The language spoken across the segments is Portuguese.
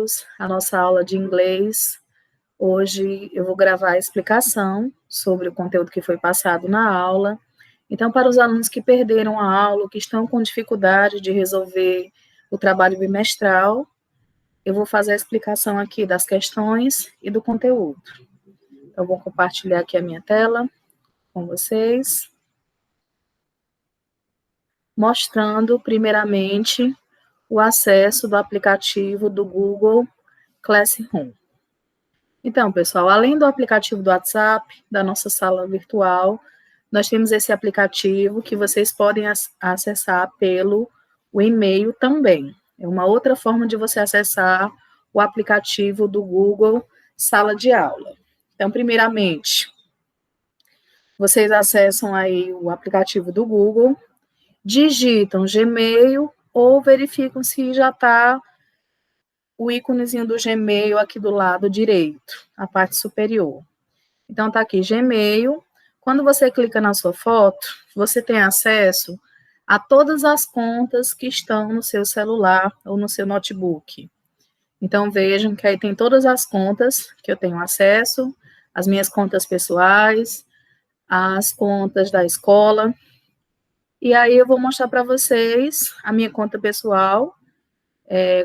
todos a nossa aula de inglês. Hoje eu vou gravar a explicação sobre o conteúdo que foi passado na aula. Então, para os alunos que perderam a aula, que estão com dificuldade de resolver o trabalho bimestral, eu vou fazer a explicação aqui das questões e do conteúdo. Então, eu vou compartilhar aqui a minha tela com vocês, mostrando, primeiramente, o acesso do aplicativo do Google Classroom. Então, pessoal, além do aplicativo do WhatsApp, da nossa sala virtual, nós temos esse aplicativo que vocês podem acessar pelo e-mail também. É uma outra forma de você acessar o aplicativo do Google Sala de Aula. Então, primeiramente, vocês acessam aí o aplicativo do Google, digitam Gmail ou verificam se já está o íconezinho do Gmail aqui do lado direito, a parte superior. Então, tá aqui, Gmail. Quando você clica na sua foto, você tem acesso a todas as contas que estão no seu celular ou no seu notebook. Então, vejam que aí tem todas as contas que eu tenho acesso, as minhas contas pessoais, as contas da escola. E aí eu vou mostrar para vocês a minha conta pessoal,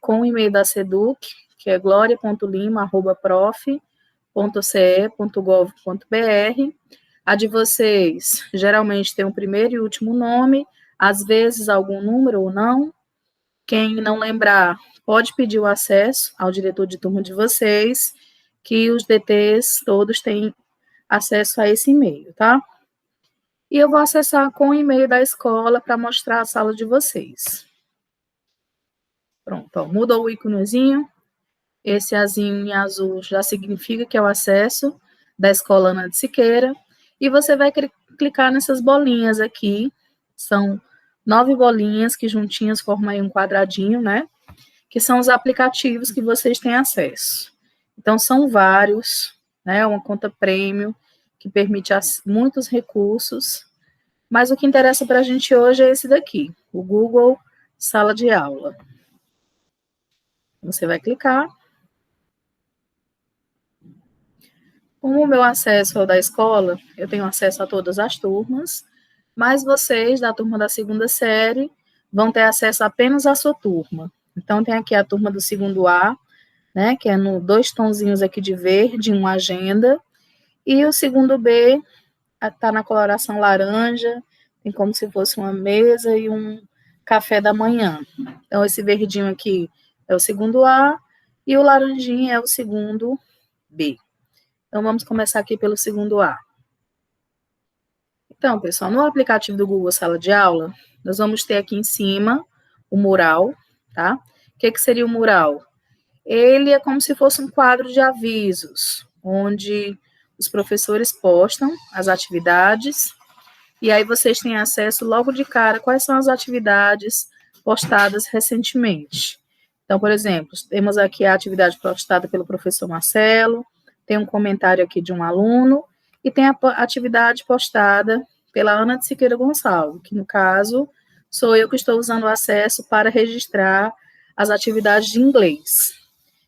com o e-mail da SEDUC, que é gloria.lima@prof.ce.gov.br. A de vocês, geralmente tem o primeiro e último nome, às vezes algum número ou não. Quem não lembrar, pode pedir o acesso ao diretor de turma de vocês, que os DTs todos têm acesso a esse e-mail, tá? E eu vou acessar com o e-mail da escola para mostrar a sala de vocês. Pronto, ó, mudou o íconezinho. Esse azinho em azul já significa que é o acesso da Escola Ana de Siqueira. E você vai clicar nessas bolinhas aqui. São 9 bolinhas que juntinhas formam aí um quadradinho, né? Que são os aplicativos que vocês têm acesso. Então, são vários, né? Uma conta premium que permite muitos recursos. Mas o que interessa para a gente hoje é esse daqui, o Google Sala de Aula. Você vai clicar. Como o meu acesso é o da escola, eu tenho acesso a todas as turmas, mas vocês, da turma da segunda série, vão ter acesso apenas à sua turma. Então, tem aqui a turma do segundo A, né, que é no 2 tonzinhos aqui de verde, uma agenda, e o segundo B está na coloração laranja, tem como se fosse uma mesa e um café da manhã. Então, esse verdinho aqui é o segundo A, e o laranjinha é o segundo B. Então, vamos começar aqui pelo segundo A. Então, pessoal, no aplicativo do Google Sala de Aula, nós vamos ter aqui em cima o mural, tá? O que seria o mural? Ele é como se fosse um quadro de avisos, onde os professores postam as atividades, e aí vocês têm acesso logo de cara quais são as atividades postadas recentemente. Então, por exemplo, temos aqui a atividade postada pelo professor Marcelo, tem um comentário aqui de um aluno, e tem a atividade postada pela Ana de Siqueira Gonçalves, que, no caso, sou eu que estou usando o acesso para registrar as atividades de inglês.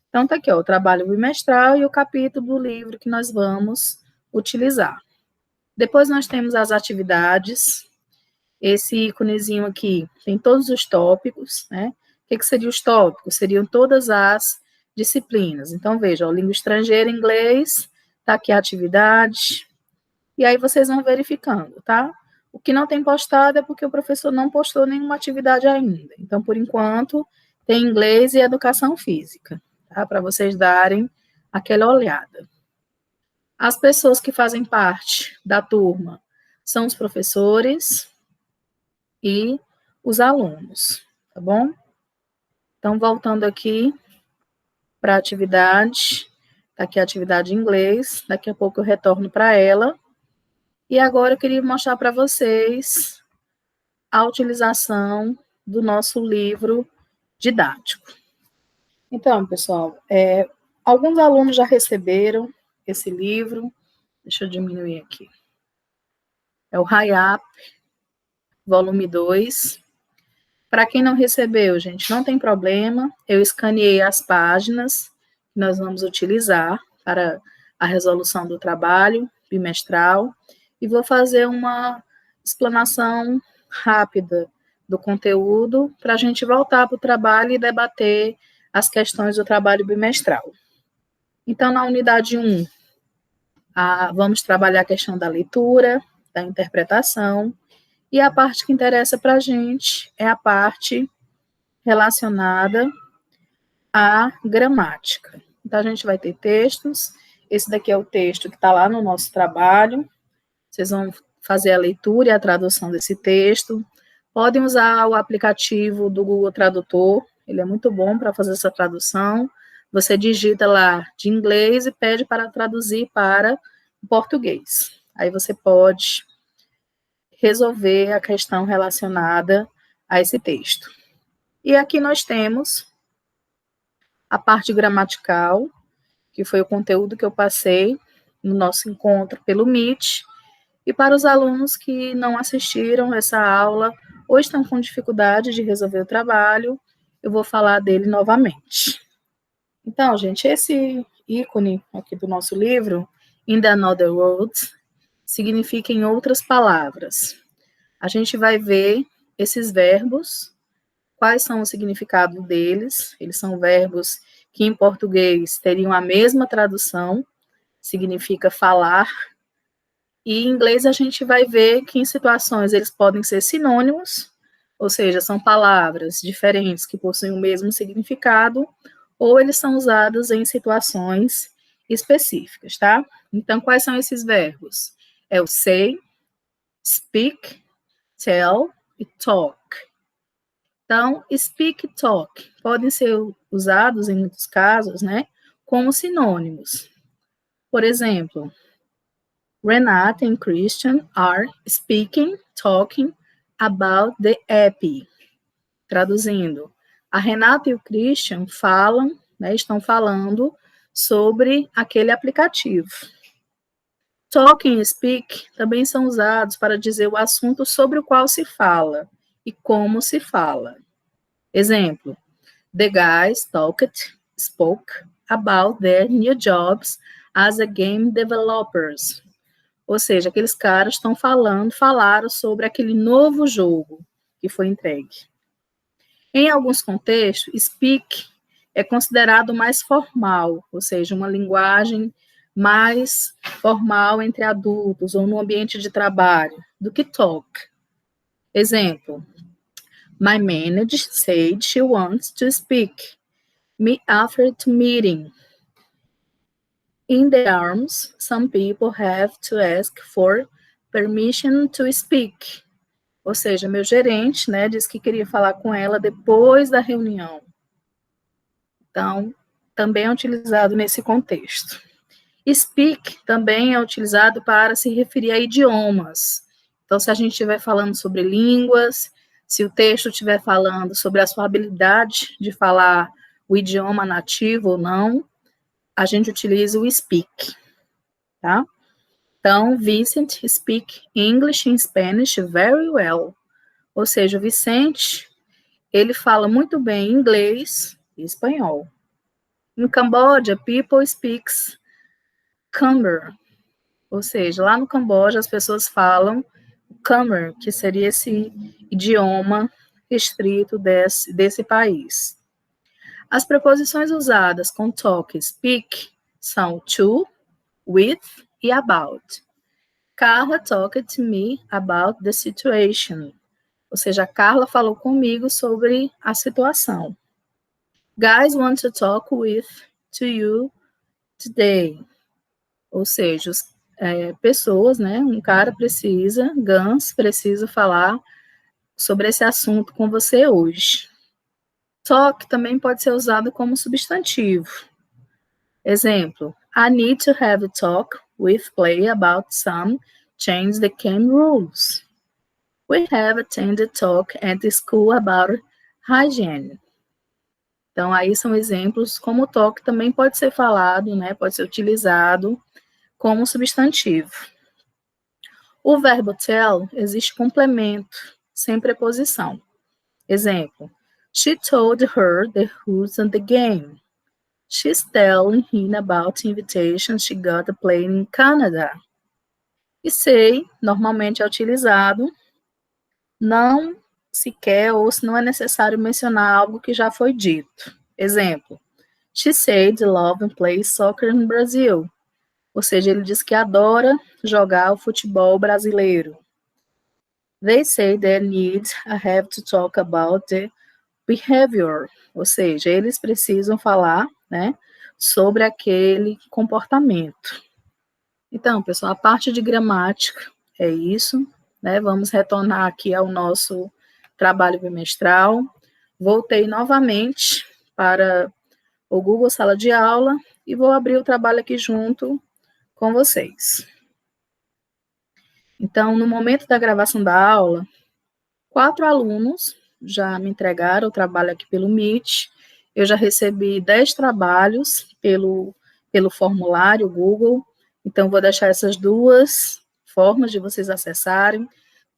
Então, tá aqui, ó, o trabalho bimestral e o capítulo do livro que nós vamos utilizar. Depois nós temos as atividades. Esse íconezinho aqui tem todos os tópicos, né? O que seriam os tópicos? Seriam todas as disciplinas. Então, veja, ó, língua estrangeira, inglês, tá aqui a atividade, e aí vocês vão verificando, tá? O que não tem postado é porque o professor não postou nenhuma atividade ainda. Então, por enquanto, tem inglês e educação física, tá? Para vocês darem aquela olhada. As pessoas que fazem parte da turma são os professores e os alunos, tá bom? Então, voltando aqui para a atividade, tá aqui a atividade em inglês, daqui a pouco eu retorno para ela. E agora eu queria mostrar para vocês a utilização do nosso livro didático. Então, pessoal, alguns alunos já receberam esse livro, deixa eu diminuir aqui. É o High Up, volume 2. Para quem não recebeu, gente, não tem problema, eu escaneei as páginas que nós vamos utilizar para a resolução do trabalho bimestral e vou fazer uma explanação rápida do conteúdo para a gente voltar para o trabalho e debater as questões do trabalho bimestral. Então, na unidade 1, vamos trabalhar a questão da leitura, da interpretação, e a parte que interessa para a gente é a parte relacionada à gramática. Então, a gente vai ter textos, esse daqui é o texto que está lá no nosso trabalho, vocês vão fazer a leitura e a tradução desse texto, podem usar o aplicativo do Google Tradutor, ele é muito bom para fazer essa tradução, você digita lá de inglês e pede para traduzir para o português. Aí você pode resolver a questão relacionada a esse texto. E aqui nós temos a parte gramatical, que foi o conteúdo que eu passei no nosso encontro pelo Meet, e para os alunos que não assistiram essa aula ou estão com dificuldade de resolver o trabalho, eu vou falar dele novamente. Então, gente, esse ícone aqui do nosso livro, In the Another World, significa em outras palavras. A gente vai ver esses verbos, quais são o significado deles. Eles são verbos que em português teriam a mesma tradução, significa falar, e em inglês a gente vai ver que em situações eles podem ser sinônimos, ou seja, são palavras diferentes que possuem o mesmo significado, ou eles são usados em situações específicas, tá? Então, quais são esses verbos? É o say, speak, tell e talk. Então, speak e talk podem ser usados, em muitos casos, né, como sinônimos. Por exemplo, Renata and Christian are speaking, talking about the app. Traduzindo, a Renata e o Christian falam, né, estão falando sobre aquele aplicativo. Talking e speak também são usados para dizer o assunto sobre o qual se fala e como se fala. Exemplo, the guys spoke about their new jobs as a game developers. Ou seja, aqueles caras falaram sobre aquele novo jogo que foi entregue. Em alguns contextos, speak é considerado mais formal, ou seja, uma linguagem mais formal entre adultos ou no ambiente de trabalho, do que talk. Exemplo, my manager said she wants to speak me after the meeting. In the arms, some people have to ask for permission to speak. Ou seja, meu gerente, né, disse que queria falar com ela depois da reunião. Então, também é utilizado nesse contexto. Speak também é utilizado para se referir a idiomas. Então, se a gente estiver falando sobre línguas, se o texto estiver falando sobre a sua habilidade de falar o idioma nativo ou não, a gente utiliza o speak, tá? Então, Vincent speak English and Spanish very well. Ou seja, o Vicente, ele fala muito bem inglês e espanhol. Em Camboja, people speaks Khmer. Ou seja, lá no Camboja as pessoas falam Khmer, que seria esse idioma restrito desse país. As preposições usadas com talk e speak são to, with e about. Carla talked to me about the situation. Ou seja, a Carla falou comigo sobre a situação. Guys want to talk to you today. Ou seja, pessoas, né? Um cara precisa, Gans precisa falar sobre esse assunto com você hoje. Talk também pode ser usado como substantivo. Exemplo, I need to have a talk with Play about some change the game rules. We have attended talk at the school about hygiene. Então, aí são exemplos como o talk também pode ser falado, né? Pode ser utilizado como substantivo. O verbo tell existe complemento, sem preposição. Exemplo, she told her the rules of the game. She's telling him about the invitation she got to play in Canada. E say, normalmente é utilizado, não se quer ou se não é necessário mencionar algo que já foi dito. Exemplo, she said love and play soccer in Brazil. Ou seja, ele diz que adora jogar o futebol brasileiro. They say they need have to talk about the behavior. Ou seja, eles precisam falar, né, sobre aquele comportamento. Então, pessoal, a parte de gramática é isso, né? Vamos retornar aqui ao nosso trabalho bimestral. Voltei novamente para o Google Sala de Aula e vou abrir o trabalho aqui junto com vocês. Então, no momento da gravação da aula, 4 alunos já me entregaram o trabalho aqui pelo Meet. Eu já recebi 10 trabalhos pelo formulário Google. Então, vou deixar essas duas formas de vocês acessarem,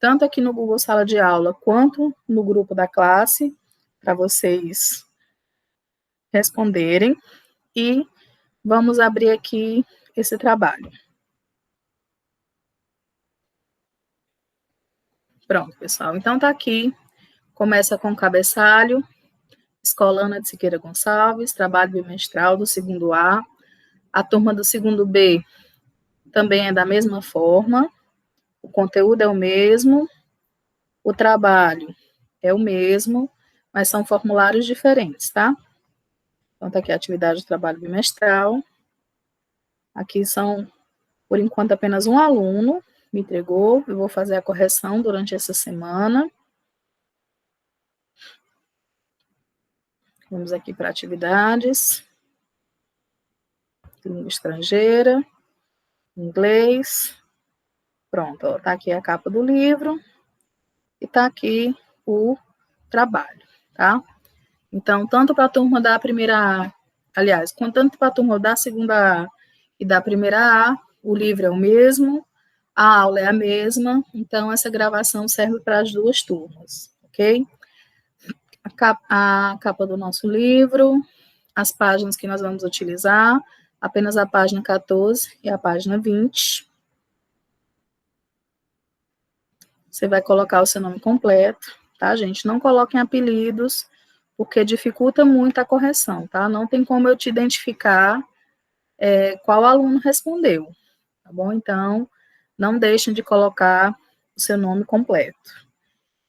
tanto aqui no Google Sala de Aula, quanto no grupo da classe, para vocês responderem. E vamos abrir aqui esse trabalho. Pronto, pessoal. Então, tá aqui. Começa com o cabeçalho. Escola Ana de Siqueira Gonçalves, trabalho bimestral do segundo A. A turma do segundo B também é da mesma forma. O conteúdo é o mesmo. O trabalho é o mesmo, mas são formulários diferentes, tá? Então, tá aqui a atividade de trabalho bimestral. Aqui são, por enquanto, apenas um aluno me entregou. Eu vou fazer a correção durante essa semana. Vamos aqui para atividades. Língua estrangeira, inglês. Pronto, ó, tá aqui a capa do livro e tá aqui o trabalho, tá? Então, tanto para a turma da primeira A, aliás, tanto para a turma da segunda A e da primeira A, o livro é o mesmo, a aula é a mesma, então essa gravação serve para as duas turmas, ok? A capa do nosso livro, as páginas que nós vamos utilizar, apenas a página 14 e a página 20. Você vai colocar o seu nome completo, tá, gente? Não coloquem apelidos, porque dificulta muito a correção, tá? Não tem como eu te identificar qual aluno respondeu, tá bom? Então, não deixem de colocar o seu nome completo.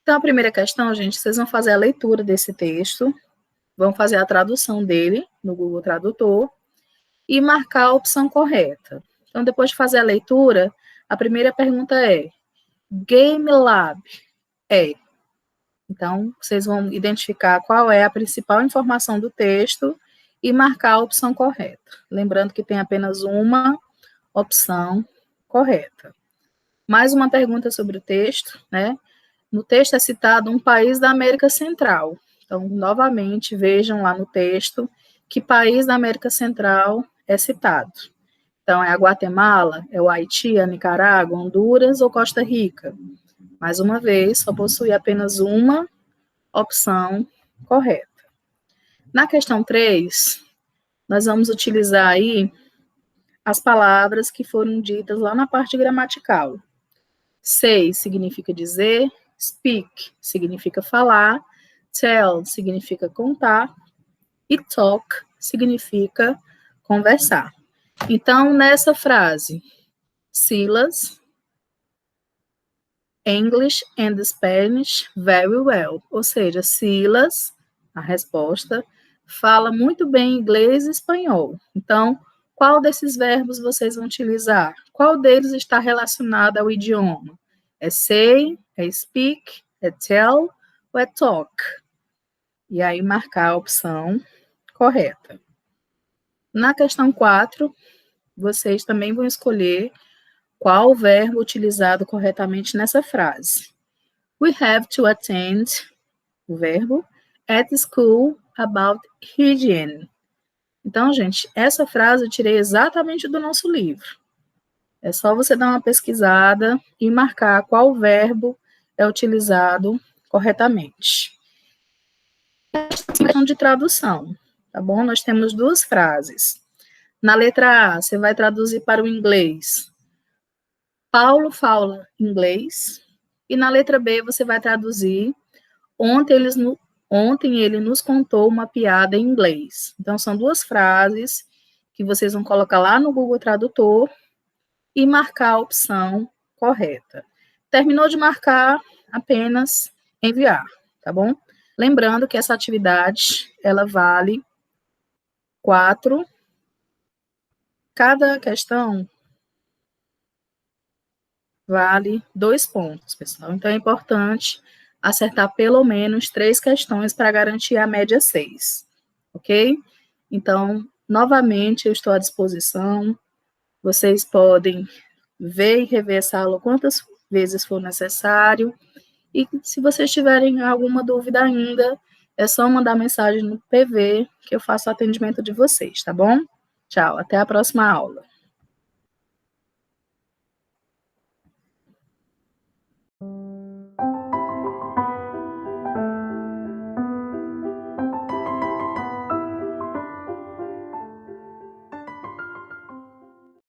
Então, a primeira questão, gente, vocês vão fazer a leitura desse texto, vão fazer a tradução dele no Google Tradutor e marcar a opção correta. Então, depois de fazer a leitura, a primeira pergunta é: Game Lab é. Então, vocês vão identificar qual é a principal informação do texto e marcar a opção correta. Lembrando que tem apenas uma opção correta. Mais uma pergunta sobre o texto, né? No texto é citado um país da América Central. Então, novamente, vejam lá no texto que país da América Central é citado. Então, é a Guatemala, é o Haiti, a Nicarágua, Honduras ou Costa Rica. Mais uma vez, só possui apenas uma opção correta. Na questão 3, nós vamos utilizar aí as palavras que foram ditas lá na parte gramatical. Say significa dizer, speak significa falar, tell significa contar e talk significa conversar. Então, nessa frase, Silas, English and Spanish very well. Ou seja, Silas, a resposta, fala muito bem inglês e espanhol. Então, qual desses verbos vocês vão utilizar? Qual deles está relacionado ao idioma? É say, é speak, é tell ou é talk? E aí marcar a opção correta. Na questão 4, vocês também vão escolher qual o verbo utilizado corretamente nessa frase. We have to attend, o verbo, at school about hygiene. Então, gente, essa frase eu tirei exatamente do nosso livro. É só você dar uma pesquisada e marcar qual verbo é utilizado corretamente. Questão de tradução, tá bom? Nós temos duas frases. Na letra A, você vai traduzir para o inglês. Paulo fala inglês. E na letra B, você vai traduzir. Ontem ele nos contou uma piada em inglês. Então, são duas frases que vocês vão colocar lá no Google Tradutor e marcar a opção correta. Terminou de marcar, apenas enviar, tá bom? Lembrando que essa atividade, ela vale 4. Cada questão vale 2 pontos, pessoal. Então, é importante acertar pelo menos 3 questões para garantir a média 6, ok? Então, novamente, eu estou à disposição. Vocês podem ver e rever essa aula quantas vezes for necessário. E se vocês tiverem alguma dúvida ainda, é só mandar mensagem no PV que eu faço o atendimento de vocês, tá bom? Tchau, até a próxima aula.